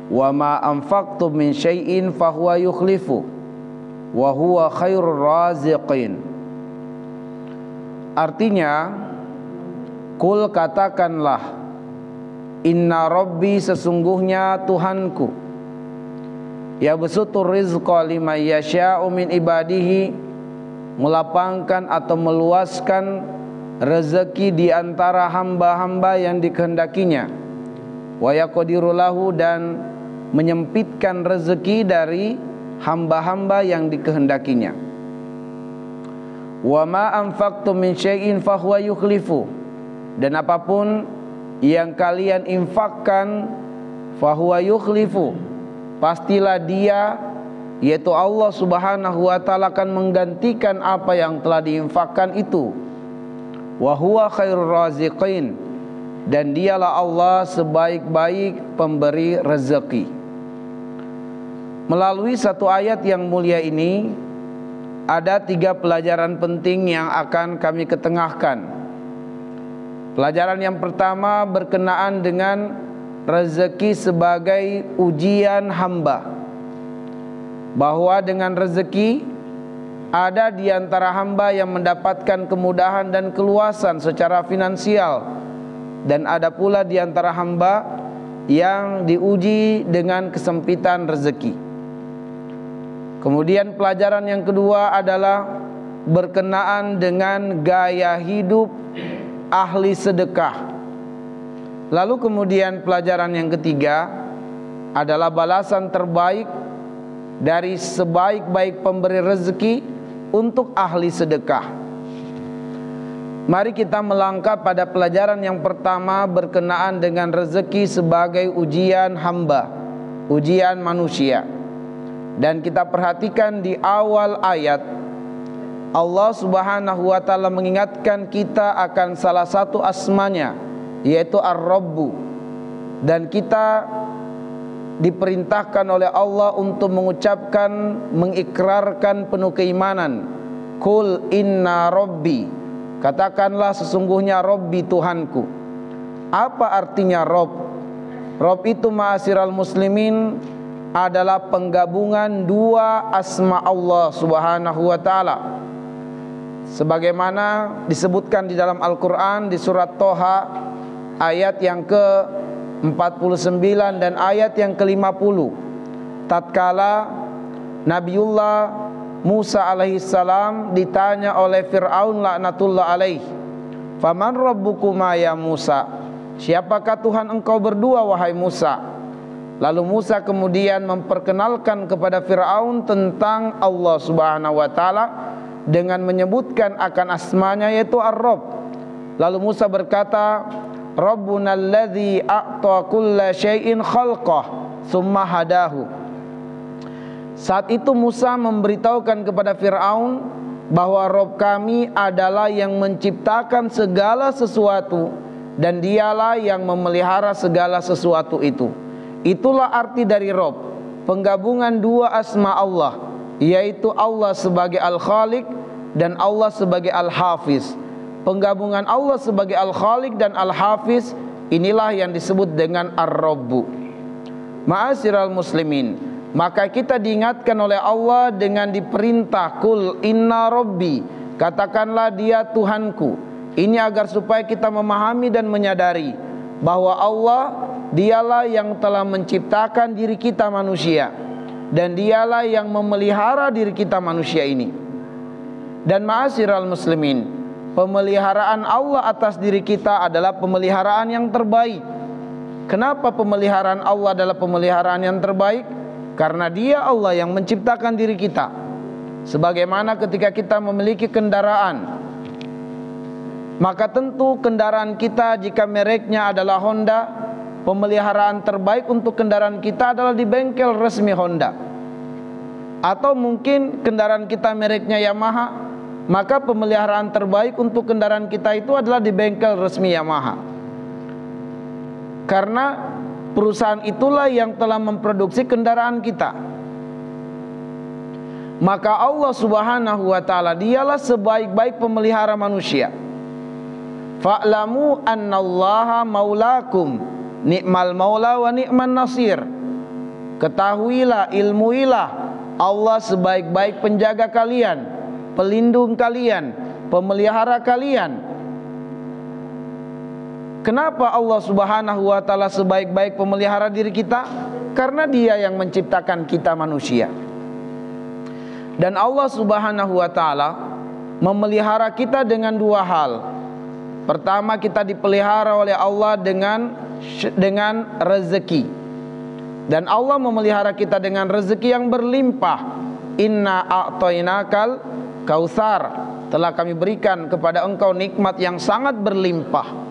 wa ma anfaqtum min syai'in fahuwa yukhlifu wa huwa khairur raziqin. Artinya, kul katakanlah, inna rabbi sesungguhnya Tuhanku, yabsutur rizqa liman yasha'u min ibadihi, melapangkan atau meluaskan rezeki di antara hamba-hamba yang dikehendakinya, wa yaqdiru lahu, dan menyempitkan rezeki dari hamba-hamba yang dikehendakinya. Wa ma anfaqtum min syai'in fahuwa yukhlifu, dan apapun yang kalian infakkan, fahuwa yukhlifu, pastilah dia, yaitu Allah subhanahu wa ta'ala, akan menggantikan apa yang telah diinfakkan itu. Wa huwa khairur raziqin, dan dialah Allah sebaik-baik pemberi rezeki. Melalui satu ayat yang mulia ini, ada 3 pelajaran penting yang akan kami ketengahkan. Pelajaran yang pertama berkenaan dengan rezeki sebagai ujian hamba, bahwa dengan rezeki ada di antara hamba yang mendapatkan kemudahan dan keluasan secara finansial, dan ada pula di antara hamba yang diuji dengan kesempitan rezeki. Kemudian pelajaran yang kedua adalah berkenaan dengan gaya hidup ahli sedekah. Lalu kemudian pelajaran yang ketiga adalah balasan terbaik dari sebaik-baik pemberi rezeki untuk ahli sedekah. Mari kita melangkah pada pelajaran yang pertama berkenaan dengan rezeki sebagai ujian hamba, ujian manusia. Dan kita perhatikan di awal ayat, Allah subhanahu wa ta'ala mengingatkan kita akan salah satu asmanya, yaitu Ar-Rabbu. Dan kita diperintahkan oleh Allah untuk mengucapkan, mengikrarkan penuh keimanan. Kul inna rabbi, katakanlah sesungguhnya Rabbi Tuhanku. Apa artinya Rabb? Rabb itu, ma'asyiral muslimin, adalah penggabungan 2 asma Allah subhanahu wa ta'ala, sebagaimana disebutkan di dalam Al-Quran di surat Toha ayat yang ke-49 dan ayat yang ke-50. Tatkala Nabiullah Musa alaihissalam ditanya oleh Fir'aun laknatullah alaih, faman rabbukuma ya Musa, siapakah Tuhan engkau berdua wahai Musa? Lalu Musa kemudian memperkenalkan kepada Fir'aun tentang Allah subhanahu wa ta'ala dengan menyebutkan akan asmanya, yaitu Ar-Rabb. Lalu Musa berkata, Rabbuna alladhi a'ta kulla syai'in khalqah summa hadahu. Saat itu Musa memberitahukan kepada Fir'aun bahwa Rabb kami adalah yang menciptakan segala sesuatu, dan dialah yang memelihara segala sesuatu itu. Itulah arti dari Rabb, penggabungan 2 asma Allah, yaitu Allah sebagai Al-Khaliq dan Allah sebagai Al-Hafiz. Penggabungan Allah sebagai Al-Khaliq dan Al-Hafiz, inilah yang disebut dengan Ar-Rabbu. Ma'asyiral muslimin, maka kita diingatkan oleh Allah dengan diperintah, Kul inna rabbi, katakanlah dia Tuhanku. Ini agar supaya kita memahami dan menyadari bahwa Allah, dialah yang telah menciptakan diri kita manusia, dan dialah yang memelihara diri kita manusia ini. Dan ma'asyiral muslimin, pemeliharaan Allah atas diri kita adalah pemeliharaan yang terbaik. Kenapa pemeliharaan Allah adalah pemeliharaan yang terbaik? Karena dia Allah yang menciptakan diri kita. Sebagaimana ketika kita memiliki kendaraan, maka tentu kendaraan kita jika mereknya adalah Honda, pemeliharaan terbaik untuk kendaraan kita adalah di bengkel resmi Honda. Atau mungkin kendaraan kita mereknya Yamaha, maka pemeliharaan terbaik untuk kendaraan kita itu adalah di bengkel resmi Yamaha. Karena perusahaan itulah yang telah memproduksi kendaraan kita. Maka Allah subhanahu wa ta'ala, dialah sebaik-baik pemelihara manusia. Fa'lamu annallaha maulakum, ni'mal maula wa ni'man nasir. ketahuilah, ilmuilah Allah sebaik-baik penjaga kalian, pelindung kalian, pemelihara kalian. Kenapa Allah Subhanahu wa ta'ala sebaik-baik pemelihara diri kita? Karena Dia yang menciptakan kita manusia. Dan Allah Subhanahu wa ta'ala memelihara kita dengan dua hal. Pertama, kita dipelihara oleh Allah dengan rezeki. Dan Allah memelihara kita dengan rezeki yang berlimpah. Inna a'tainakal kautsar, telah kami berikan kepada engkau nikmat yang sangat berlimpah.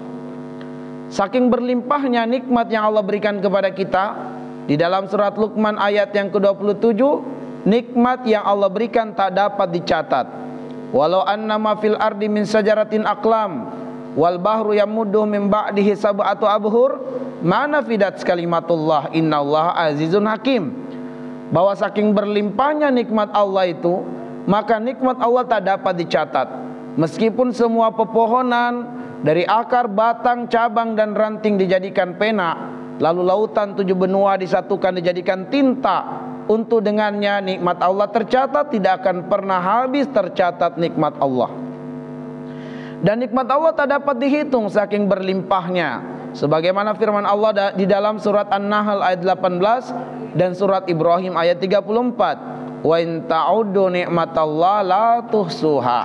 Saking berlimpahnya nikmat yang Allah berikan kepada kita, di dalam surat Luqman ayat yang ke-27, nikmat yang Allah berikan tak dapat dicatat. Walau annama fil ardi min sajaratin aqlam wal bahru yamudduhu min ba'dihi sab'atu abhur ma nafidat kalimatullah innallaha azizun hakim. Bahwa saking berlimpahnya nikmat Allah itu, maka nikmat Allah tak dapat dicatat. Meskipun semua pepohonan dari akar, batang, cabang dan ranting dijadikan pena, lalu lautan 7 benua disatukan dijadikan tinta, untuk dengannya nikmat Allah tercatat, tidak akan pernah habis tercatat nikmat Allah. Dan nikmat Allah tak dapat dihitung saking berlimpahnya. Sebagaimana firman Allah di dalam surat An-Nahl ayat 18 dan surat Ibrahim ayat 34. Wa in ta'uddu ni'matallahi la tuhsuha.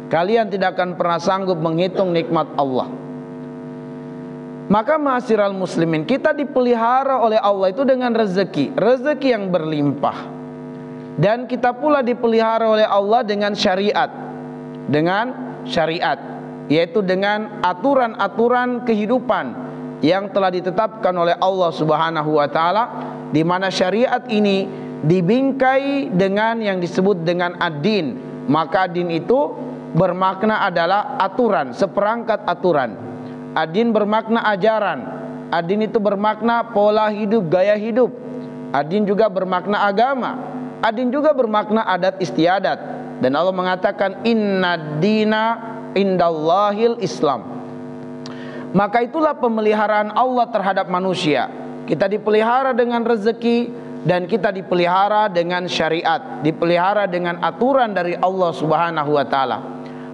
Kalian tidak akan pernah sanggup menghitung nikmat Allah. Maka ma'asyiral muslimin, kita dipelihara oleh Allah itu dengan rezeki yang berlimpah. Dan kita pula dipelihara oleh Allah dengan syariat. Yaitu dengan aturan-aturan kehidupan yang telah ditetapkan oleh Allah Subhanahu wa ta'ala, di mana syariat ini dibingkai dengan yang disebut dengan ad-din. Maka ad-din itu bermakna adalah aturan, seperangkat aturan. Ad-din bermakna ajaran. Ad-din itu bermakna pola hidup, gaya hidup. Ad-din juga bermakna agama. Ad-din juga bermakna adat istiadat. Dan Allah mengatakan inna dina indallahil Islam. Maka itulah pemeliharaan Allah terhadap manusia. Kita dipelihara dengan rezeki dan kita dipelihara dengan syariat, dipelihara dengan aturan dari Allah Subhanahu wa ta'ala.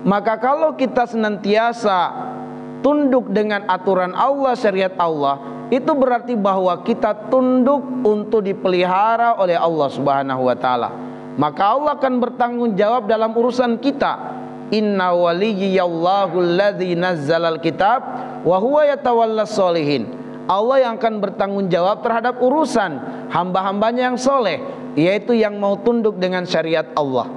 Maka kalau kita senantiasa tunduk dengan aturan Allah, syariat Allah, itu berarti bahwa kita tunduk untuk dipelihara oleh Allah Subhanahu wa ta'ala. Maka Allah akan bertanggung jawab dalam urusan kita. Inna waliyyallahu alladzi nazzalal kitab wa huwa yatawallas sholihin. Allah yang akan bertanggung jawab terhadap urusan hamba-hambanya yang soleh, yaitu yang mau tunduk dengan syariat Allah.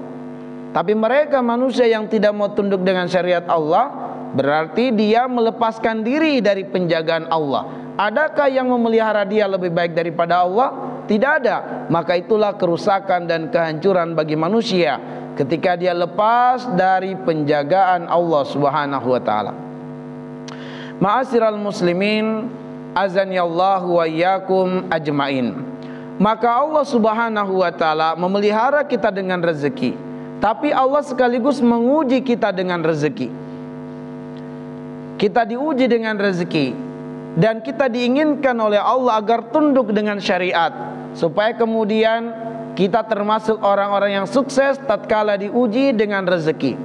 Tapi mereka manusia yang tidak mau tunduk dengan syariat Allah, berarti dia melepaskan diri dari penjagaan Allah. Adakah yang memelihara dia lebih baik daripada Allah? Tidak ada. Maka itulah kerusakan dan kehancuran bagi manusia ketika dia lepas dari penjagaan Allah Subhanahu wa ta'ala. Ma'asyiral muslimin, azanillahu wa iyyakum ajmain. Maka Allah Subhanahu wa ta'ala memelihara kita dengan rezeki, tapi Allah sekaligus menguji kita dengan rezeki. Kita diuji dengan rezeki, dan kita diinginkan oleh Allah agar tunduk dengan syariat, supaya kemudian kita termasuk orang-orang yang sukses tatkala diuji dengan rezeki.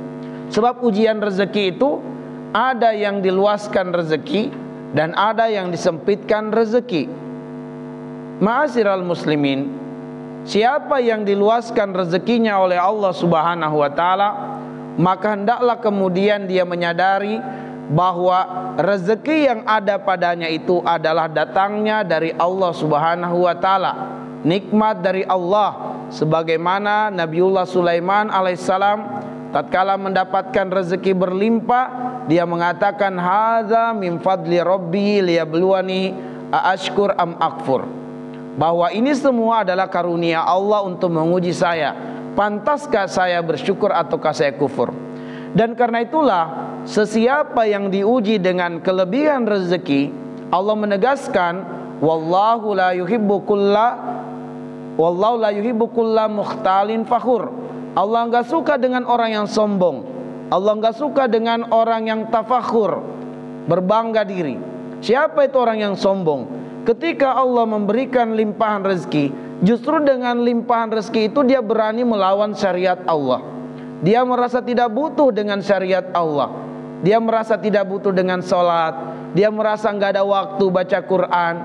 Sebab ujian rezeki itu ada yang diluaskan rezeki dan ada yang disempitkan rezeki. Ma'asyiral muslimin, siapa yang diluaskan rezekinya oleh Allah Subhanahu wa ta'ala, maka hendaklah kemudian dia menyadari bahwa rezeki yang ada padanya itu adalah datangnya dari Allah Subhanahu wa ta'ala, nikmat dari Allah. Sebagaimana Nabiullah Sulaiman alaihissalam tatkala mendapatkan rezeki berlimpah, dia mengatakan hadza min fadli rabbi liyabluwani aashkur am akfur, bahwa ini semua adalah karunia Allah untuk menguji saya, pantaskah saya bersyukur ataukah saya kufur. Dan karena itulah sesiapa yang diuji dengan kelebihan rezeki, Allah menegaskan wallahu la yuhibbu kulla mukhtalin fakhur. Allah enggak suka dengan orang yang sombong. Allah enggak suka dengan orang yang tafakhur, berbangga diri. Siapa itu orang yang sombong? ketika Allah memberikan limpahan rezeki, justru dengan limpahan rezeki itu dia berani melawan syariat Allah. Dia merasa tidak butuh dengan syariat Allah. Dia merasa tidak butuh dengan sholat. Dia merasa nggak ada waktu baca Quran.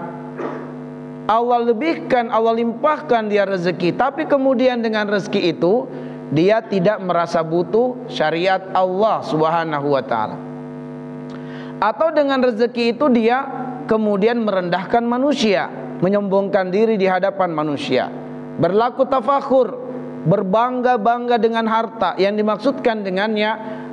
Allah lebihkan, Allah limpahkan dia rezeki, tapi kemudian dengan rezeki itu dia tidak merasa butuh syariat Allah Subhanahu wa ta'ala. Atau dengan rezeki itu dia kemudian merendahkan manusia, menyombongkan diri di hadapan manusia, berlaku tafakhur, berbangga-bangga dengan harta. Yang dimaksudkan dengannya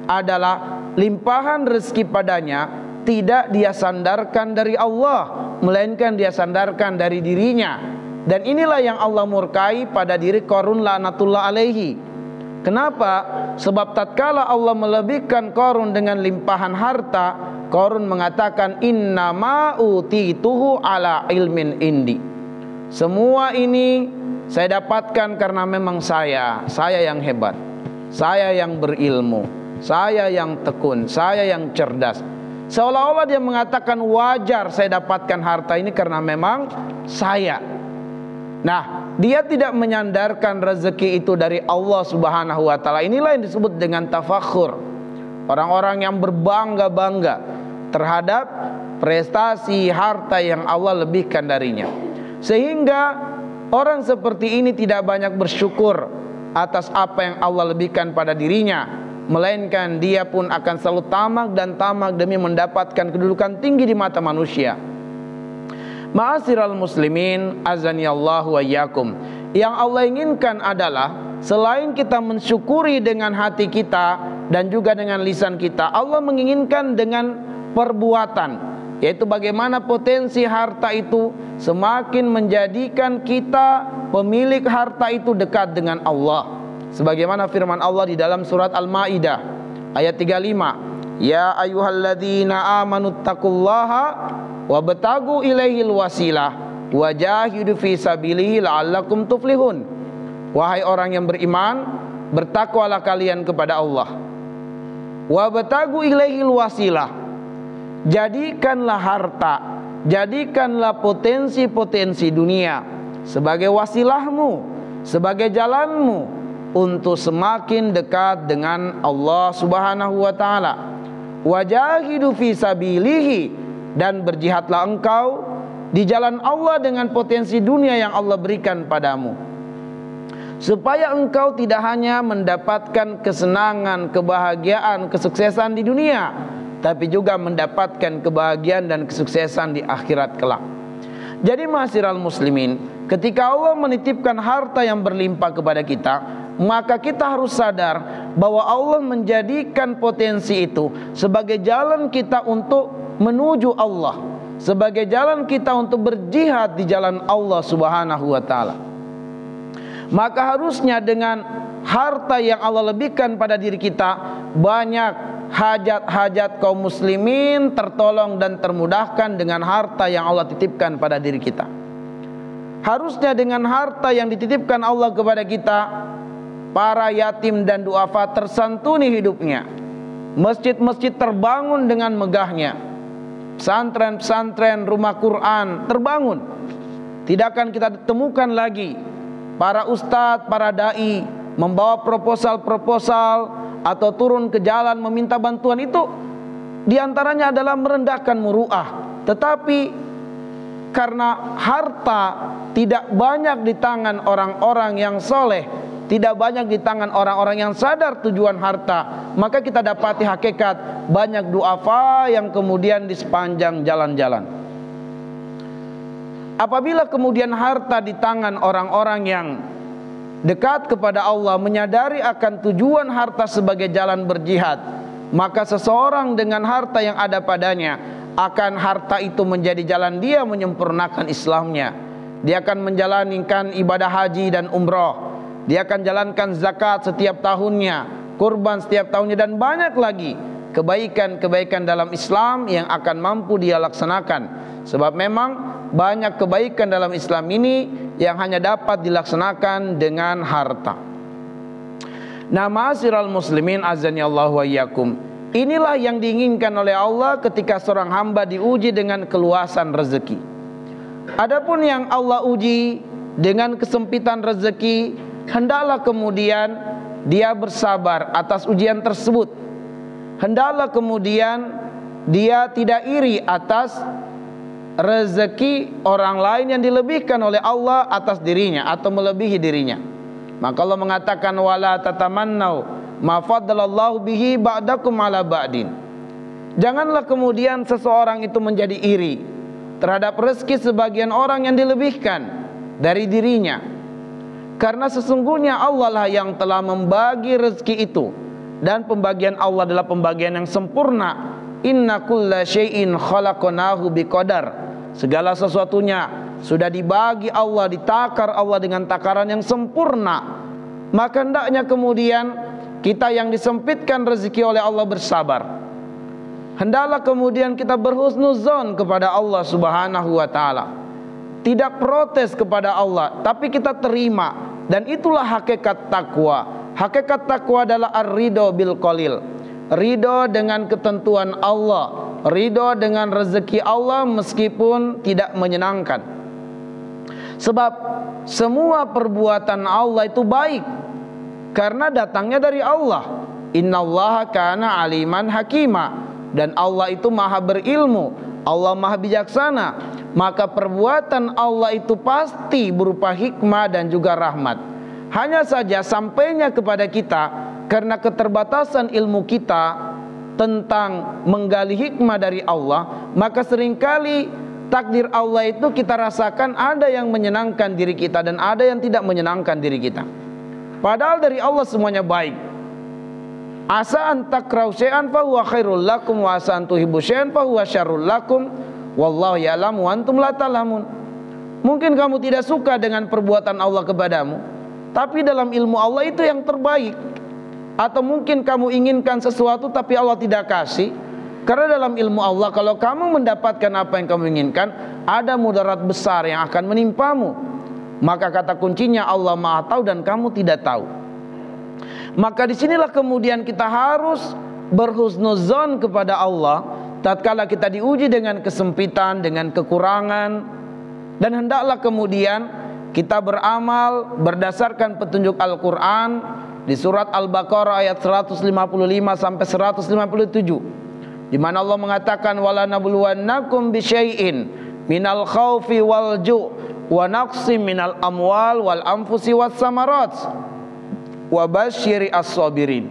adalah limpahan rezeki padanya tidak dia sandarkan dari Allah, melainkan dia sandarkan dari dirinya. Dan inilah yang Allah murkai pada diri Qarun laknatullah alaihi. Kenapa? Sebab tatkala Allah melebihkan Qarun dengan limpahan harta, Qarun mengatakan innama utituhu ala ilmin indi. Semua ini saya dapatkan karena memang saya yang hebat, saya yang berilmu, saya yang tekun, saya yang cerdas. Seolah-olah dia mengatakan wajar saya dapatkan harta ini karena memang saya. Nah, dia tidak menyandarkan rezeki itu dari Allah Subhanahu wa ta'ala. Inilah yang disebut dengan tafakhur. Orang-orang yang berbangga-bangga terhadap prestasi harta yang Allah lebihkan darinya. Sehingga orang seperti ini tidak banyak bersyukur atas apa yang Allah lebihkan pada dirinya, melainkan dia pun akan selalu tamak dan tamak demi mendapatkan kedudukan tinggi di mata manusia. Ma'asyiral muslimin, azanillahu wa iyyakum. Yang Allah inginkan adalah selain kita mensyukuri dengan hati kita dan juga dengan lisan kita, Allah menginginkan dengan perbuatan, yaitu bagaimana potensi harta itu semakin menjadikan kita pemilik harta itu dekat dengan Allah. Sebagaimana firman Allah di dalam surat Al-Maidah ayat 35, ya ayyuhalladzina amanu taqullaha wabtagu ilaihil wasilah wajahidu fi sabilihi la'allakum tuflihun. Wahai orang yang beriman, bertakwalah kalian kepada Allah. Wabtagu ilaihil wasilah, jadikanlah harta, jadikanlah potensi-potensi dunia sebagai wasilahmu, sebagai jalanmu untuk semakin dekat dengan Allah Subhanahu wa ta'ala. Wajahidu fi sabilihi, dan berjihadlah engkau di jalan Allah dengan potensi dunia yang Allah berikan padamu, supaya engkau tidak hanya mendapatkan kesenangan, kebahagiaan, kesuksesan di dunia, tapi juga mendapatkan kebahagiaan dan kesuksesan di akhirat kelak. Jadi ma'asyiral muslimin, ketika Allah menitipkan harta yang berlimpah kepada kita, maka kita harus sadar bahwa Allah menjadikan potensi itu sebagai jalan kita untuk menuju Allah, sebagai jalan kita untuk berjihad di jalan Allah Subhanahu wa ta'ala. Maka harusnya dengan harta yang Allah lebihkan pada diri kita, banyak hajat-hajat kaum muslimin tertolong dan termudahkan dengan harta yang Allah titipkan pada diri kita. Harusnya dengan harta yang dititipkan Allah kepada kita, para yatim dan duafa tersantuni hidupnya, masjid-masjid terbangun dengan megahnya, pesantren-pesantren, rumah Quran terbangun. Tidak akan kita temukan lagi para ustadz, para dai membawa proposal-proposal atau turun ke jalan meminta bantuan. Itu diantaranya adalah merendahkan muru'ah. Tetapi karena harta tidak banyak di tangan orang-orang yang soleh, tidak banyak di tangan orang-orang yang sadar tujuan harta, maka kita dapati hakikat banyak duafa yang kemudian di sepanjang jalan-jalan. Apabila kemudian harta di tangan orang-orang yang dekat kepada Allah, menyadari akan tujuan harta sebagai jalan berjihad, maka seseorang dengan harta yang ada padanya, akan harta itu menjadi jalan dia menyempurnakan Islamnya. Dia akan menjalankan ibadah haji dan umroh, dia akan jalankan zakat setiap tahunnya, kurban setiap tahunnya, dan banyak lagi kebaikan-kebaikan dalam Islam yang akan mampu dia laksanakan. Sebab memang banyak kebaikan dalam Islam ini yang hanya dapat dilaksanakan dengan harta. Nah, ma'asyiral muslimin, azani Allah wa iyyakum, inilah yang diinginkan oleh Allah ketika seorang hamba diuji dengan keluasan rezeki. Adapun yang Allah uji dengan kesempitan rezeki, hendaklah kemudian dia bersabar atas ujian tersebut. Hendaklah kemudian dia tidak iri atas rezeki orang lain yang dilebihkan oleh Allah atas dirinya atau melebihi dirinya. Maka Allah mengatakan wala tatamannau ma faddalallahu bihi ba'dakum ala ba'din. Janganlah kemudian seseorang itu menjadi iri terhadap rezeki sebagian orang yang dilebihkan dari dirinya, karena sesungguhnya Allah lah yang telah membagi rezeki itu, dan pembagian Allah adalah pembagian yang sempurna. Inna kulla syai'in khalaqnahu biqadar. Segala sesuatunya sudah dibagi Allah, ditakar Allah dengan takaran yang sempurna. Maka hendaknya kemudian kita yang disempitkan rezeki oleh Allah bersabar. Hendaklah kemudian kita berhusnuzon kepada Allah Subhanahu wa ta'ala, tidak protes kepada Allah, tapi kita terima. Dan itulah hakikat takwa. Hakikat takwa adalah ar-ridho bil qalil, ridho dengan ketentuan Allah, ridho dengan rezeki Allah meskipun tidak menyenangkan. Sebab semua perbuatan Allah itu baik karena datangnya dari Allah. Innallaha kana aliman hakima. Dan Allah itu maha berilmu, Allah maha bijaksana. Maka perbuatan Allah itu pasti berupa hikmah dan juga rahmat. Hanya saja sampainya kepada kita karena keterbatasan ilmu kita tentang menggali hikmah dari Allah, maka seringkali takdir Allah itu kita rasakan ada yang menyenangkan diri kita dan ada yang tidak menyenangkan diri kita. Padahal dari Allah semuanya baik. Asa an takrahu syai'an fa huwa khairul lakum wa asa an tuhibbu syai'an fa huwa syarrul lakum wallahu ya'lamu wa antum la ta'lamun. Mungkin kamu tidak suka dengan perbuatan Allah kepadamu, tapi dalam ilmu Allah itu yang terbaik. Atau mungkin kamu inginkan sesuatu tapi Allah tidak kasih, karena dalam ilmu Allah kalau kamu mendapatkan apa yang kamu inginkan, ada mudarat besar yang akan menimpamu. Maka kata kuncinya Allah Maha tahu dan kamu tidak tahu. Maka disinilah kemudian kita harus berhusnuzon kepada Allah tatkala kita diuji dengan kesempitan, dengan kekurangan. Dan hendaklah kemudian kita beramal berdasarkan petunjuk Al-Quran di surat Al-Baqarah ayat 155 sampai 157, di mana Allah mengatakan wala nabluwannakum bisyai'in minal khaufi wal ju' wa naqsim minal amwal wal anfusi was samarat wa basyiri as-sabirin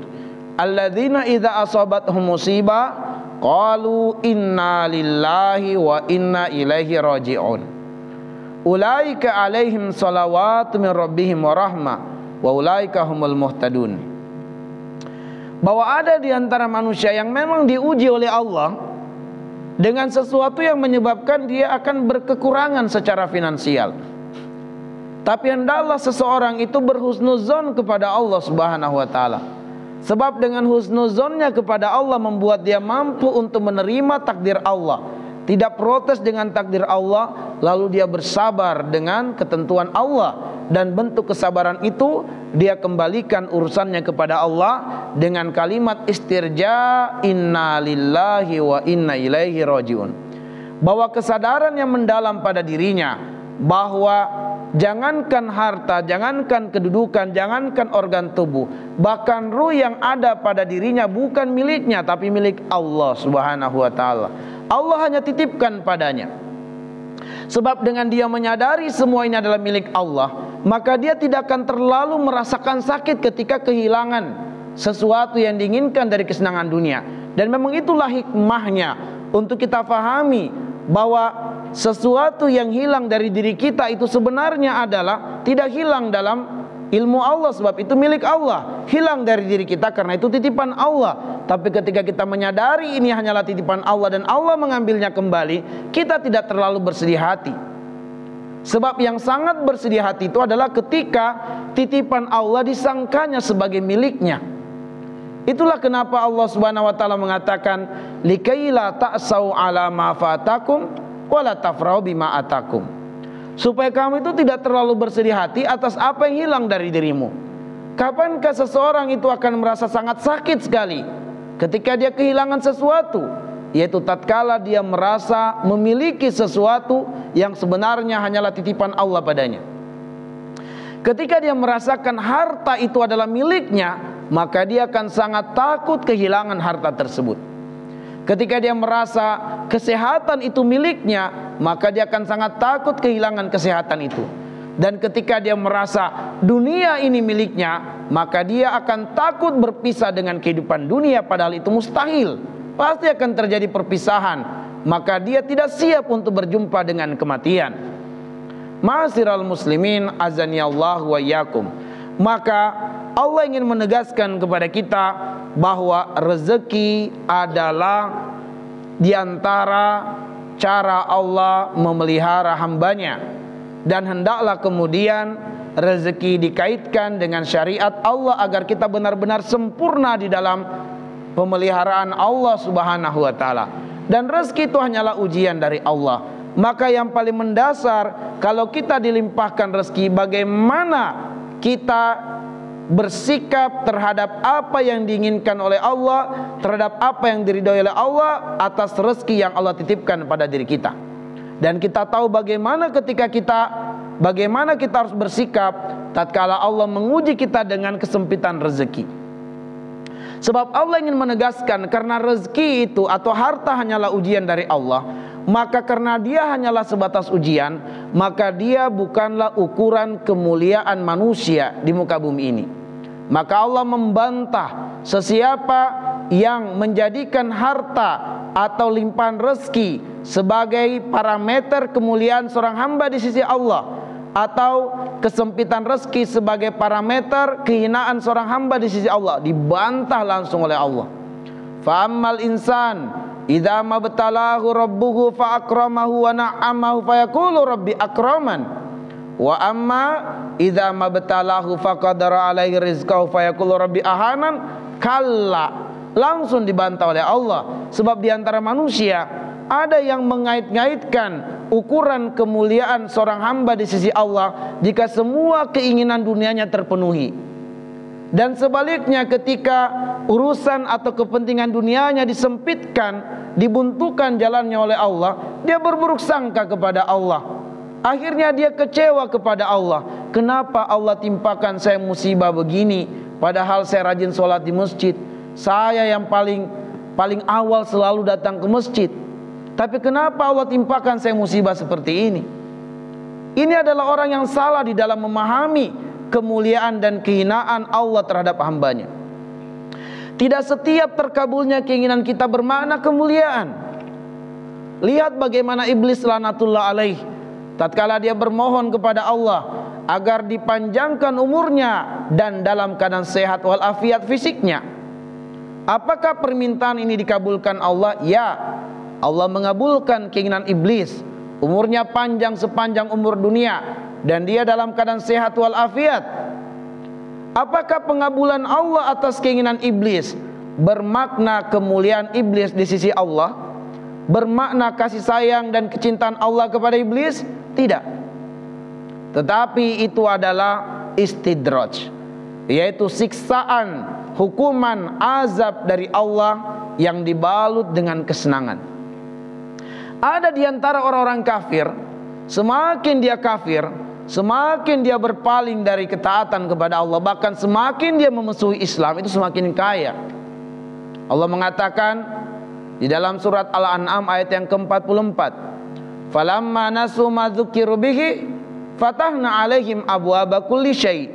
alladzina idza asabathum musibah qalu inna lillahi wa inna ilaihi raji'un ulaika alaihim salawatu min rabbihim wa rahmah wa ulaika humul muhtadun. Bahwa ada di antara manusia yang memang diuji oleh Allah dengan sesuatu yang menyebabkan dia akan berkekurangan secara finansial. Tapi hendaklah seseorang itu berhusnuzon kepada Allah Subhanahu wa ta'ala. Sebab dengan husnuzonnya kepada Allah membuat dia mampu untuk menerima takdir Allah, tidak protes dengan takdir Allah, lalu dia bersabar dengan ketentuan Allah. Dan bentuk kesabaran itu dia kembalikan urusannya kepada Allah dengan kalimat istirja, inna lillahi wa inna ilaihi rajiun. Bahwa kesadaran yang mendalam pada dirinya bahwa jangankan harta, jangankan kedudukan, jangankan organ tubuh, bahkan ruh yang ada pada dirinya bukan miliknya tapi milik Allah Subhanahu wa ta'ala. Allah hanya titipkan padanya. Sebab dengan dia menyadari semua ini adalah milik Allah, maka dia tidak akan terlalu merasakan sakit ketika kehilangan sesuatu yang diinginkan dari kesenangan dunia. Dan memang itulah hikmahnya untuk kita fahami bahwa sesuatu yang hilang dari diri kita itu sebenarnya adalah tidak hilang dalam ilmu Allah, sebab itu milik Allah. Hilang dari diri kita karena itu titipan Allah. Tapi ketika kita menyadari ini hanyalah titipan Allah dan Allah mengambilnya kembali, kita tidak terlalu bersedih hati. Sebab yang sangat bersedih hati itu adalah ketika titipan Allah disangkanya sebagai miliknya. Itulah kenapa Allah Subhanahu wa ta'ala mengatakan likaila ta'sau ala ma fatakum wala tafrahu bima atakum, supaya kamu itu tidak terlalu bersedih hati atas apa yang hilang dari dirimu. Kapankah seseorang itu akan merasa sangat sakit sekali ketika dia kehilangan sesuatu? yaitu tatkala dia merasa memiliki sesuatu yang sebenarnya hanyalah titipan Allah padanya. Ketika dia merasakan harta itu adalah miliknya, maka dia akan sangat takut kehilangan harta tersebut. Ketika dia merasa kesehatan itu miliknya, maka dia akan sangat takut kehilangan kesehatan itu. Dan ketika dia merasa dunia ini miliknya, maka dia akan takut berpisah dengan kehidupan dunia, padahal itu mustahil. Pasti akan terjadi perpisahan, maka dia tidak siap untuk berjumpa dengan kematian. Ma'asyiral muslimin, azani Allah wa iyyakum. Maka Allah ingin menegaskan kepada kita bahwa rezeki adalah diantara cara Allah memelihara hambanya, dan hendaklah kemudian rezeki dikaitkan dengan syariat Allah agar kita benar-benar sempurna di dalam pemeliharaan Allah Subhanahu wa taala. Dan rezeki itu hanyalah ujian dari Allah. Maka yang paling mendasar, kalau kita dilimpahkan rezeki, bagaimana kita bersikap terhadap apa yang diinginkan oleh Allah, terhadap apa yang diridhoi oleh Allah atas rezeki yang Allah titipkan pada diri kita. Dan kita tahu bagaimana kita harus bersikap tatkala Allah menguji kita dengan kesempitan rezeki. Sebab Allah ingin menegaskan, karena rezeki itu atau harta hanyalah ujian dari Allah, maka karena dia hanyalah sebatas ujian, maka dia bukanlah ukuran kemuliaan manusia di muka bumi ini. Maka Allah membantah sesiapa yang menjadikan harta atau limpahan rezeki sebagai parameter kemuliaan seorang hamba di sisi Allah, atau kesempitan rezeki sebagai parameter kehinaan seorang hamba di sisi Allah. Dibantah langsung oleh Allah. Fa ammal insan idza mabtalahu rabbuhu fa akramahu wa na'amahu fa yaqulu rabbi akraman, wa amma idza mabtalahu fa qadara alaihi rizqahu fa yaqulu rabbi ahanan. Kalla, langsung dibantah oleh Allah. Sebab di antara manusia ada yang mengait-ngaitkan ukuran kemuliaan seorang hamba di sisi Allah jika semua keinginan dunianya terpenuhi, dan sebaliknya ketika urusan atau kepentingan dunianya disempitkan, dibuntukan jalannya oleh Allah, dia berburuk sangka kepada Allah. Akhirnya dia kecewa kepada Allah. Kenapa Allah timpakan saya musibah begini, padahal saya rajin sholat di masjid, saya yang paling awal selalu datang ke masjid, tapi kenapa Allah timpakan saya musibah seperti ini? Ini adalah orang yang salah di dalam memahami kemuliaan dan kehinaan Allah terhadap hambanya. Tidak setiap terkabulnya keinginan kita bermakna kemuliaan. Lihat bagaimana iblis laknatullah alaih, tatkala dia bermohon kepada Allah agar dipanjangkan umurnya dan dalam keadaan sehat walafiat fisiknya. Apakah permintaan ini dikabulkan Allah? Ya, Allah mengabulkan keinginan iblis, umurnya panjang sepanjang umur dunia, dan dia dalam keadaan sehat walafiat. Apakah pengabulan Allah atas keinginan iblis bermakna kemuliaan iblis di sisi Allah? Bermakna kasih sayang dan kecintaan Allah kepada iblis? Tidak. Tetapi itu adalah istidraj, yaitu siksaan, hukuman, azab dari Allah yang dibalut dengan kesenangan. Ada di antara orang-orang kafir, semakin dia kafir, semakin dia berpaling dari ketaatan kepada Allah, bahkan semakin dia memusuhi Islam, itu semakin kaya. Allah mengatakan di dalam surat Al-An'am ayat yang ke-44, falamma nasu ma dzukiru bihi fatahna alaihim abwaaba kulli syai'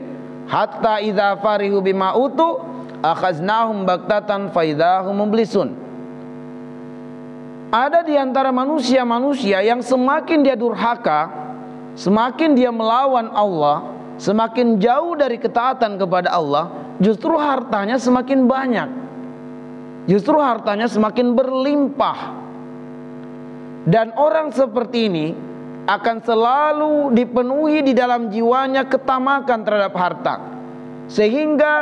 hatta idza farihu bima utu akhaznahum baktatan fa idzahum mublisun. Ada di antara manusia yang semakin dia durhaka, semakin dia melawan Allah, semakin jauh dari ketaatan kepada Allah, justru hartanya semakin banyak, justru hartanya semakin berlimpah. Dan orang seperti ini akan selalu dipenuhi di dalam jiwanya ketamakan terhadap harta, sehingga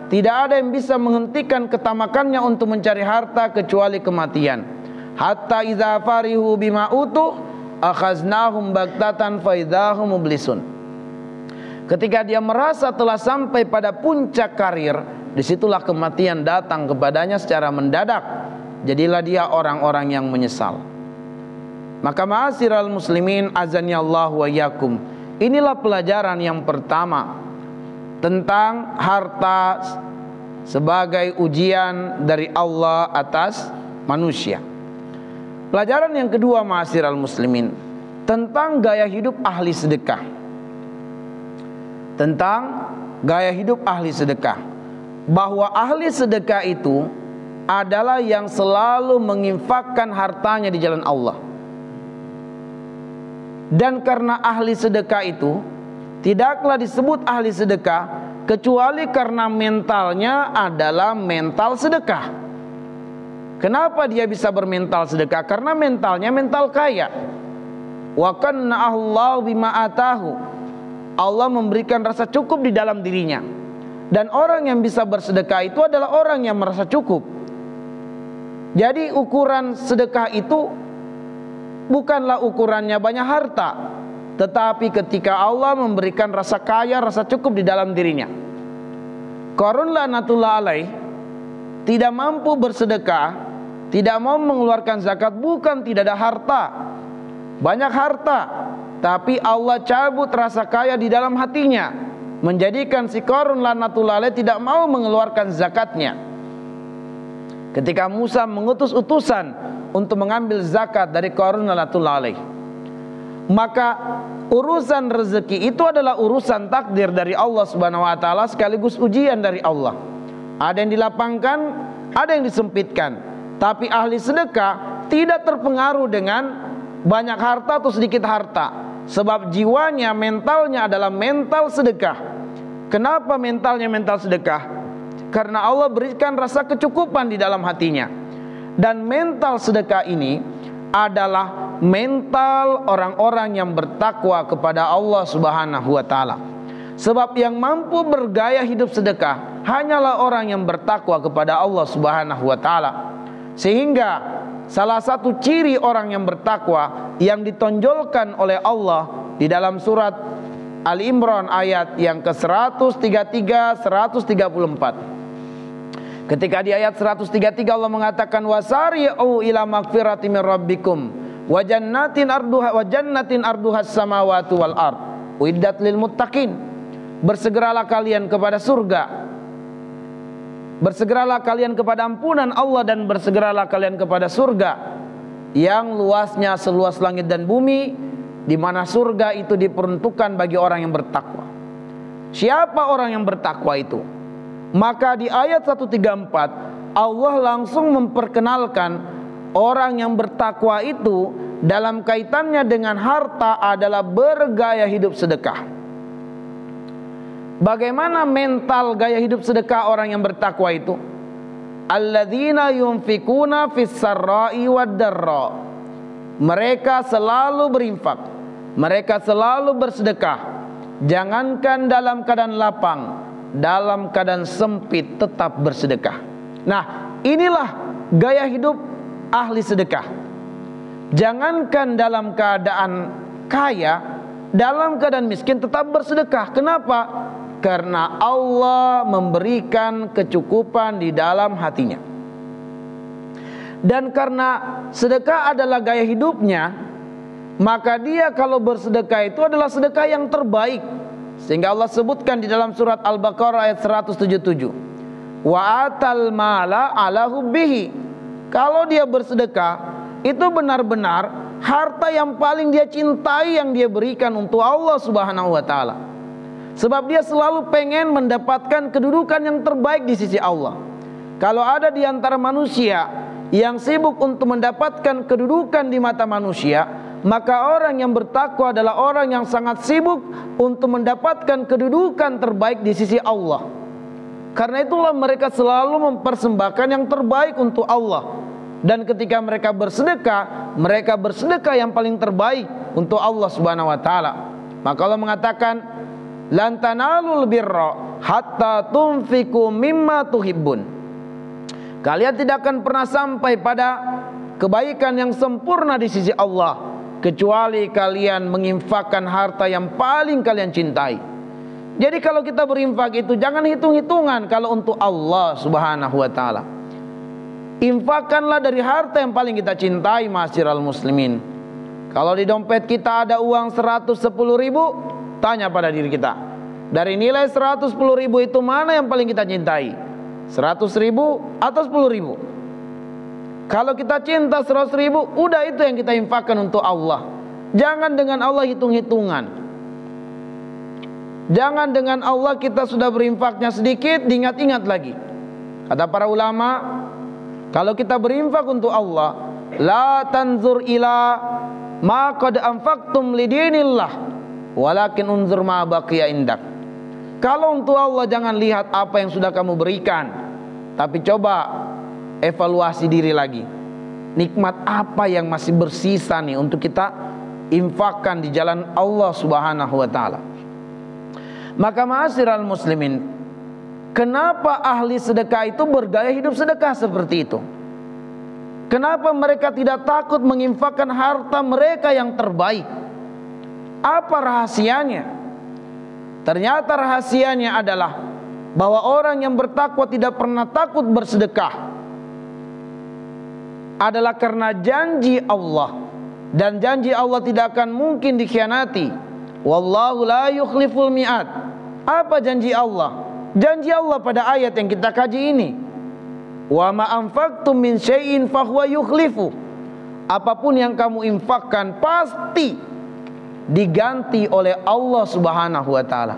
tidak ada yang bisa menghentikan ketamakannya untuk mencari harta kecuali kematian. Hatta idza farihu bima utu akhaznahum baktatan fa idzahum mublisun. Ketika dia merasa telah sampai pada puncak karir, disitulah kematian datang kepadanya secara mendadak. jadilah dia orang-orang yang menyesal. Maka ma'asyiral muslimin azanillahu wa iyyakum, inilah pelajaran yang pertama tentang harta sebagai ujian dari Allah atas manusia. Pelajaran yang kedua ma'asyiral muslimin tentang gaya hidup ahli sedekah. Tentang gaya hidup ahli sedekah, bahwa ahli sedekah itu adalah yang selalu menginfakkan hartanya di jalan Allah. Dan karena ahli sedekah itu tidaklah disebut ahli sedekah kecuali karena mentalnya adalah mental sedekah. Kenapa dia bisa bermental sedekah? Karena mentalnya mental kaya. Wa kana Allahu bima atahu, Allah memberikan rasa cukup di dalam dirinya. Dan orang yang bisa bersedekah itu adalah orang yang merasa cukup. Jadi ukuran sedekah itu bukanlah ukurannya banyak harta, tetapi ketika Allah memberikan rasa kaya, rasa cukup di dalam dirinya. Qarun laknatullah alaih tidak mampu bersedekah, tidak mau mengeluarkan zakat, bukan tidak ada harta, banyak harta, tapi Allah cabut rasa kaya di dalam hatinya, menjadikan si Qarun laknatullah alaih tidak mau mengeluarkan zakatnya. Ketika Musa mengutus utusan untuk mengambil zakat dari Qarun laknatullah alaih, maka urusan rezeki itu adalah urusan takdir dari Allah Subhanahu wa taala sekaligus ujian dari Allah. Ada yang dilapangkan, ada yang disempitkan. Tapi ahli sedekah tidak terpengaruh dengan banyak harta atau sedikit harta, sebab jiwanya, mentalnya adalah mental sedekah. Kenapa mentalnya mental sedekah? Karena Allah berikan rasa kecukupan di dalam hatinya. Dan mental sedekah ini adalah mental orang-orang yang bertakwa kepada Allah Subhanahu wa taala. Sebab yang mampu bergaya hidup sedekah hanyalah orang yang bertakwa kepada Allah Subhanahu wa taala. Sehingga salah satu ciri orang yang bertakwa yang ditonjolkan oleh Allah di dalam surat Al-Imran ayat yang ke-133, 134. Ketika di ayat 133 Allah mengatakan wasari'u ila magfirati min rabbikum wa jannatin arduhas samawati wal ard uiddat lil muttaqin. Bersegeralah kalian kepada surga, bersegeralah kalian kepada ampunan Allah, dan bersegeralah kalian kepada surga yang luasnya seluas langit dan bumi, di mana surga itu diperuntukkan bagi orang yang bertakwa. Siapa orang yang bertakwa itu? Maka di ayat 134 Allah langsung memperkenalkan orang yang bertakwa itu dalam kaitannya dengan harta adalah bergaya hidup sedekah. Bagaimana mental gaya hidup sedekah orang yang bertakwa itu? Alladzina yunfikuna fis sarra'i wad darra. Mereka selalu berinfak, mereka selalu bersedekah. Jangankan dalam keadaan lapang, dalam keadaan sempit tetap bersedekah. Nah, inilah gaya hidup ahli sedekah. Jangankan dalam keadaan kaya, dalam keadaan miskin tetap bersedekah. Kenapa? Karena Allah memberikan kecukupan di dalam hatinya. Dan karena sedekah adalah gaya hidupnya, maka dia kalau bersedekah itu adalah sedekah yang terbaik. Sehingga Allah sebutkan di dalam surat Al-Baqarah ayat 177, wa atal mala ala hubbihi. Kalau dia bersedekah, itu benar-benar harta yang paling dia cintai yang dia berikan untuk Allah Subhanahu wa taala. Sebab dia selalu pengen mendapatkan kedudukan yang terbaik di sisi Allah. Kalau ada di antara manusia yang sibuk untuk mendapatkan kedudukan di mata manusia, maka orang yang bertakwa adalah orang yang sangat sibuk untuk mendapatkan kedudukan terbaik di sisi Allah. Karena itulah mereka selalu mempersembahkan yang terbaik untuk Allah. Dan ketika mereka bersedekah yang paling terbaik untuk Allah Subhanahu wa taala. Maka Allah mengatakan, lan tanalul birra hatta tunfiqu mimma tuhibbun. Kalian tidak akan pernah sampai pada kebaikan yang sempurna di sisi Allah kecuali kalian menginfakkan harta yang paling kalian cintai. Jadi kalau kita berinfak itu jangan hitung-hitungan kalau untuk Allah Subhanahu wa taala. Infakkanlah dari harta yang paling kita cintai, ma'asyiral muslimin. Kalau di dompet kita ada uang 110.000, tanya pada diri kita, dari nilai 110.000 itu mana yang paling kita cintai? 100.000 atau 10.000? Kalau kita cinta 100.000, udah itu yang kita infakkan untuk Allah. Jangan dengan Allah hitung-hitungan. Jangan dengan Allah kita sudah berinfaknya sedikit, diingat-ingat lagi. Kata para ulama, kalau kita berinfak untuk Allah, la tanzur ila ma qad anfaqtum lidinillah, walakin unzur ma baqiya indak. Kalau untuk Allah jangan lihat apa yang sudah kamu berikan, tapi coba evaluasi diri lagi. Nikmat apa yang masih bersisa nih untuk kita infakkan di jalan Allah Subhanahu wa taala. Maka ma'asyiral muslimin, kenapa ahli sedekah itu bergaya hidup sedekah seperti itu? Kenapa mereka tidak takut menginfakkan harta mereka yang terbaik? Apa rahasianya? Ternyata rahasianya adalah bahwa orang yang bertakwa tidak pernah takut bersedekah adalah karena janji Allah, dan janji Allah tidak akan mungkin dikhianati. Wallahu la yukhliful mi'ad. Apa janji Allah? Janji Allah pada ayat yang kita kaji ini, wa ma anfaqtum min syai'in fahuwa yukhlifu. Apapun yang kamu infakkan pasti diganti oleh Allah Subhanahu wa taala.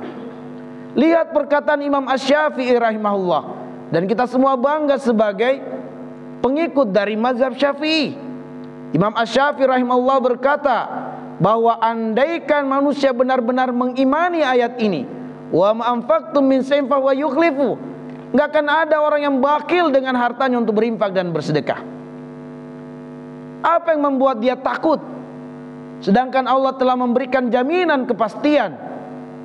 Lihat perkataan Imam Asy-Syafi'i rahimahullah, dan kita semua bangga sebagai pengikut dari mazhab Syafi'i. Imam Asy-Syafi'i rahimahullah berkata bahwa andaikan manusia benar-benar mengimani ayat ini, wa ma anfaqtum min syai'in fahuwa yukhlifu, nggak akan ada orang yang bakil dengan hartanya untuk berinfak dan bersedekah. Apa yang membuat dia takut? Sedangkan Allah telah memberikan jaminan kepastian,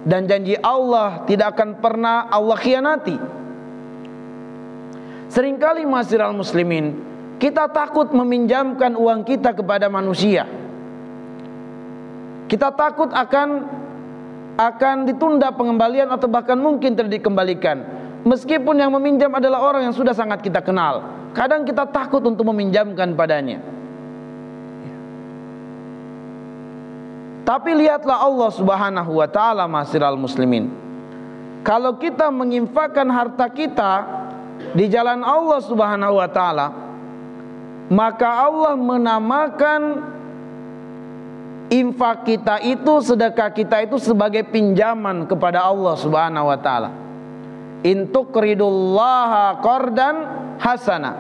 dan janji Allah tidak akan pernah Allah khianati. Seringkali ma'asyiral muslimin, kita takut meminjamkan uang kita kepada manusia. Kita takut akan ditunda pengembalian atau bahkan mungkin tidak dikembalikan. Meskipun yang meminjam adalah orang yang sudah sangat kita kenal, kadang kita takut untuk meminjamkan padanya. Tapi lihatlah Allah Subhanahu wa taala, ma'asyiral muslimin. Kalau kita menginfakkan harta kita di jalan Allah Subhanahu wa taala, maka Allah menamakan infak kita itu, sedekah kita itu sebagai pinjaman kepada Allah Subhanahu wa taala. In tuqridullaha qardan hasana.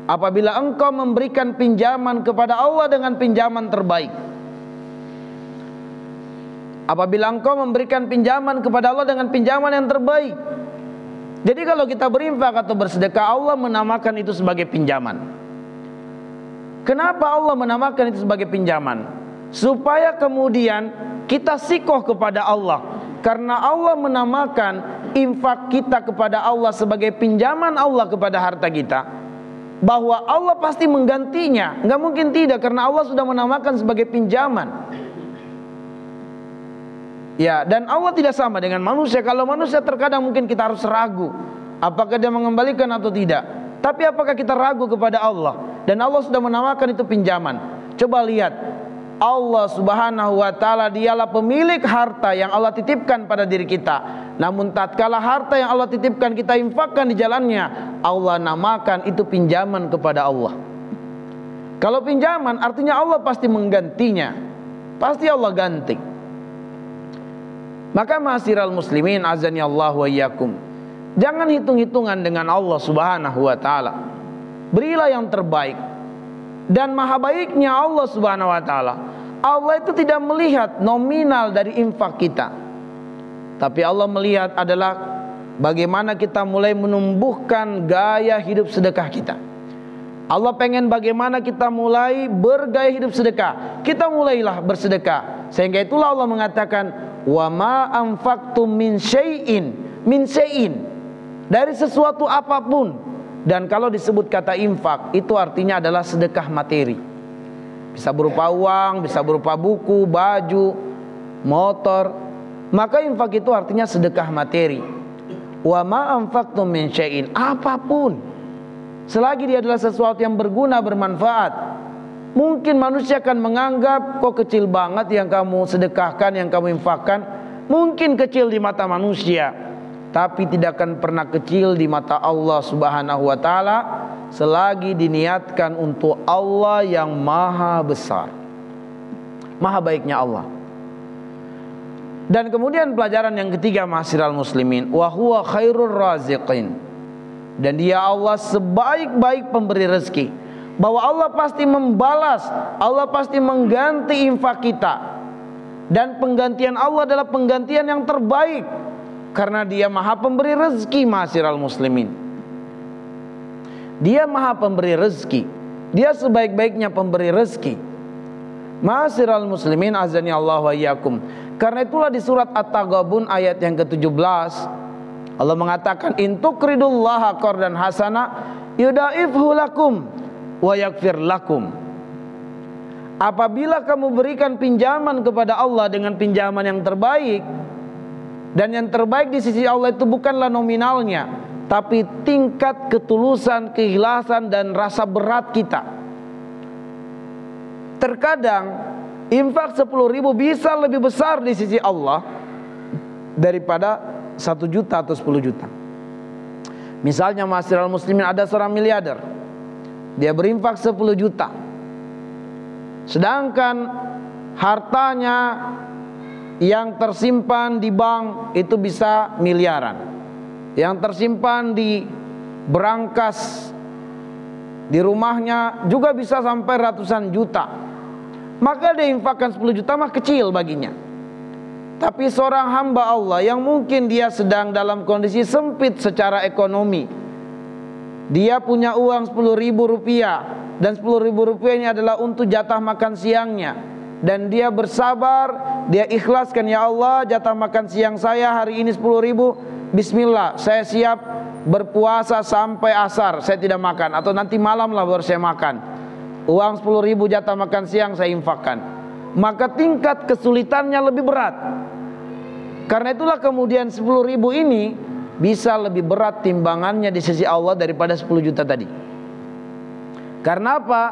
Apabila engkau memberikan pinjaman kepada Allah dengan pinjaman terbaik. Apabila engkau memberikan pinjaman kepada Allah dengan pinjaman yang terbaik. Jadi kalau kita berinfak atau bersedekah, Allah menamakan itu sebagai pinjaman. Kenapa Allah menamakan itu sebagai pinjaman? Supaya kemudian kita sikoh kepada Allah. Karena Allah menamakan infak kita kepada Allah sebagai pinjaman Allah kepada harta kita, bahwa Allah pasti menggantinya. Nggak mungkin tidak, karena Allah sudah menamakan sebagai pinjaman. Ya, dan Allah tidak sama dengan manusia. Kalau manusia terkadang mungkin kita harus ragu apakah dia mengembalikan atau tidak. Tapi apakah kita ragu kepada Allah? Dan Allah sudah menamakan itu pinjaman. Coba lihat, Allah Subhanahu wa taala dialah pemilik harta yang Allah titipkan pada diri kita. Namun tatkala harta yang Allah titipkan kita infakkan di jalannya, Allah namakan itu pinjaman kepada Allah. Kalau pinjaman artinya Allah pasti menggantinya. Pasti Allah ganti. Maka ma'asyiral muslimin azani Allah wa iyyakum, jangan hitung-hitungan dengan Allah Subhanahu wa taala. Berilah yang terbaik. Dan maha baiknya Allah Subhanahu wa taala, Allah itu tidak melihat nominal dari infak kita, tapi Allah melihat adalah bagaimana kita mulai menumbuhkan gaya hidup sedekah kita. Allah pengen bagaimana kita mulai bergaya hidup sedekah. Kita mulailah bersedekah. Sehingga itulah Allah mengatakan, wa ma anfaqtum min syai'in, dari sesuatu apapun. Dan kalau disebut kata infak, itu artinya adalah sedekah materi. Bisa berupa uang, bisa berupa buku, baju, motor. Maka infak itu artinya sedekah materi. Wa ma anfaqtum min syai'in, apapun. selagi dia adalah sesuatu yang berguna, bermanfaat. Mungkin manusia akan menganggap, kok kecil banget yang kamu sedekahkan, yang kamu infakkan. Mungkin kecil di mata manusia, tapi tidak akan pernah kecil di mata Allah Subhanahu wa ta'ala selagi diniatkan untuk Allah yang maha besar, maha baiknya Allah. Dan kemudian pelajaran yang ketiga, ma'asyiral muslimin, wa huwa khairur raziqin. Dan dia Allah sebaik-baik pemberi rezeki. Bahwa Allah pasti membalas, Allah pasti mengganti infak kita. Dan penggantian Allah adalah penggantian yang terbaik, karena dia maha pemberi rezeki, ma'asyiral muslimin. Dia maha pemberi rezeki, dia sebaik-baiknya pemberi rezeki. Ma'asyiral muslimin, azani Allah wa iyyakum. Karena itulah di surat At-Taghabun ayat yang ke-17 Allah mengatakan, in tuqridullaha qardan hasana yudhaifhu lakum wa yaghfir lakum. Apabila kamu berikan pinjaman kepada Allah dengan pinjaman yang terbaik, dan yang terbaik di sisi Allah itu bukanlah nominalnya, tapi tingkat ketulusan, keikhlasan, dan rasa berat kita. Terkadang infak 10.000 bisa lebih besar di sisi Allah daripada 1 juta atau 10 juta. Misalnya, ma'asyiral muslimin, ada seorang miliarder, dia berinfak 10 juta, sedangkan hartanya yang tersimpan di bank itu bisa miliaran, yang tersimpan di berangkas di rumahnya juga bisa sampai ratusan juta. Maka dia infakkan 10 juta mah kecil baginya. Tapi seorang hamba Allah yang mungkin dia sedang dalam kondisi sempit secara ekonomi, dia punya uang 10.000 rupiah, dan 10.000 rupiah ini adalah untuk jatah makan siangnya, dan dia bersabar, dia ikhlaskan, ya Allah, jatah makan siang saya hari ini 10.000, bismillah, saya siap berpuasa sampai asar, saya tidak makan, atau nanti malam lah baru saya makan. Uang 10.000 jatah makan siang saya infakkan. Maka tingkat kesulitannya lebih berat. Karena itulah kemudian 10.000 ini bisa lebih berat timbangannya di sisi Allah daripada 10 juta tadi. Karena apa?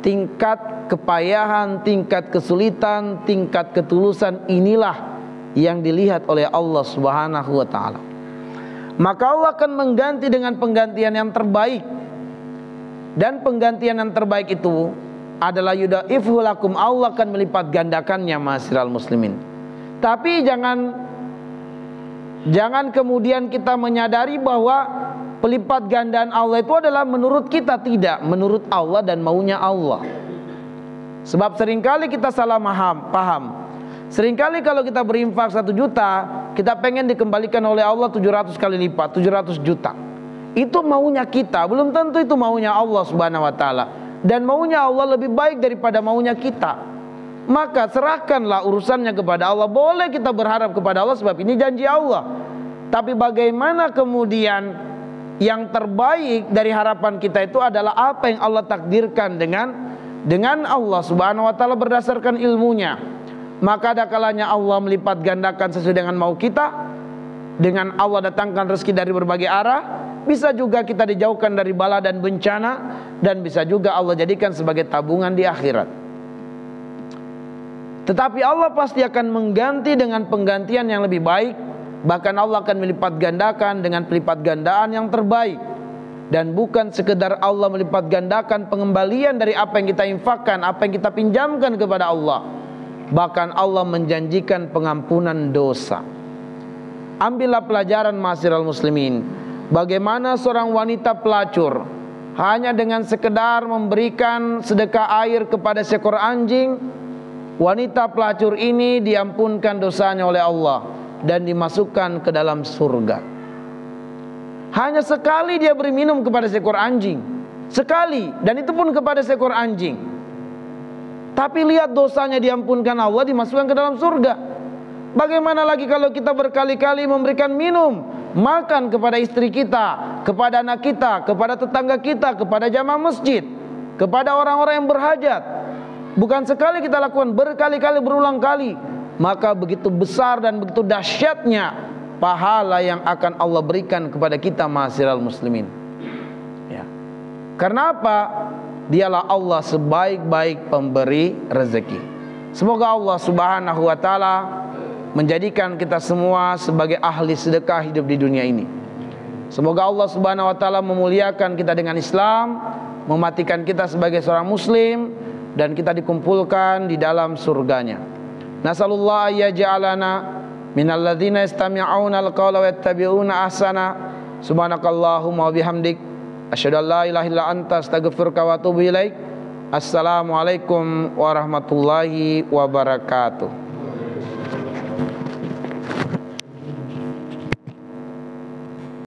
Tingkat kepayahan, tingkat kesulitan, tingkat ketulusan inilah yang dilihat oleh Allah Subhanahu wa ta'ala. Maka Allah akan mengganti dengan penggantian yang terbaik. Dan penggantian yang terbaik itu adalah yudhaifhu lakum, Allah akan melipat gandakannya, ma'asyiral muslimin. Tapi jangan kemudian kita menyadari bahwa pelipat gandaan Allah itu adalah menurut kita, tidak, menurut Allah dan maunya Allah. Sebab seringkali kita salah paham. Seringkali kalau kita berinfak 1 juta, kita pengen dikembalikan oleh Allah 700 kali lipat, 700 juta. Itu maunya kita, belum tentu itu maunya Allah Subhanahu wa ta'ala. Dan maunya Allah lebih baik daripada maunya kita. Maka serahkanlah urusannya kepada Allah. Boleh kita berharap kepada Allah sebab ini janji Allah. Tapi bagaimana kemudian yang terbaik dari harapan kita itu adalah apa yang Allah takdirkan dengan Allah Subhanahu wa ta'ala berdasarkan ilmunya. Maka ada kalanya Allah melipat gandakan sesuai dengan mau kita. Dengan Allah datangkan rezeki dari berbagai arah. Bisa juga kita dijauhkan dari bala dan bencana, dan bisa juga Allah jadikan sebagai tabungan di akhirat. Tetapi Allah pasti akan mengganti dengan penggantian yang lebih baik. Bahkan Allah akan melipat gandakan dengan pelipat gandaan yang terbaik. Dan bukan sekedar Allah melipat gandakan pengembalian dari apa yang kita infakkan, apa yang kita pinjamkan kepada Allah. Bahkan Allah menjanjikan pengampunan dosa. Ambillah pelajaran, ma'asyiral muslimin. Bagaimana seorang wanita pelacur hanya dengan sekedar memberikan sedekah air kepada seekor anjing, wanita pelacur ini diampunkan dosanya oleh Allah dan dimasukkan ke dalam surga. Hanya sekali dia beri minum kepada seekor anjing, sekali, dan itu pun kepada seekor anjing. Tapi lihat dosanya diampunkan Allah, dimasukkan ke dalam surga. Bagaimana lagi kalau kita berkali-kali memberikan minum, makan kepada istri kita, kepada anak kita, kepada tetangga kita, kepada jamaah masjid, kepada orang-orang yang berhajat. Bukan sekali kita lakukan, berkali-kali, berulang kali. Maka begitu besar dan begitu dahsyatnya pahala yang akan Allah berikan kepada kita, ma'asyiral muslimin. Ya. Karena apa? Dialah Allah sebaik-baik pemberi rezeki. Semoga Allah Subhanahu wa taala menjadikan kita semua sebagai ahli sedekah hidup di dunia ini. Semoga Allah Subhanahu wa taala memuliakan kita dengan Islam, mematikan kita sebagai seorang muslim, dan kita dikumpulkan di dalam surganya. Nasallallahu ayyaj'alana minal ladzina yastami'una al-qawla wayattabi'una ahsana. Subhanakallahumma wa bihamdik asyhadu an la ilaha illa anta astaghfiruka wa atubu ilaik. Assalamualaikum warahmatullahi wabarakatuh.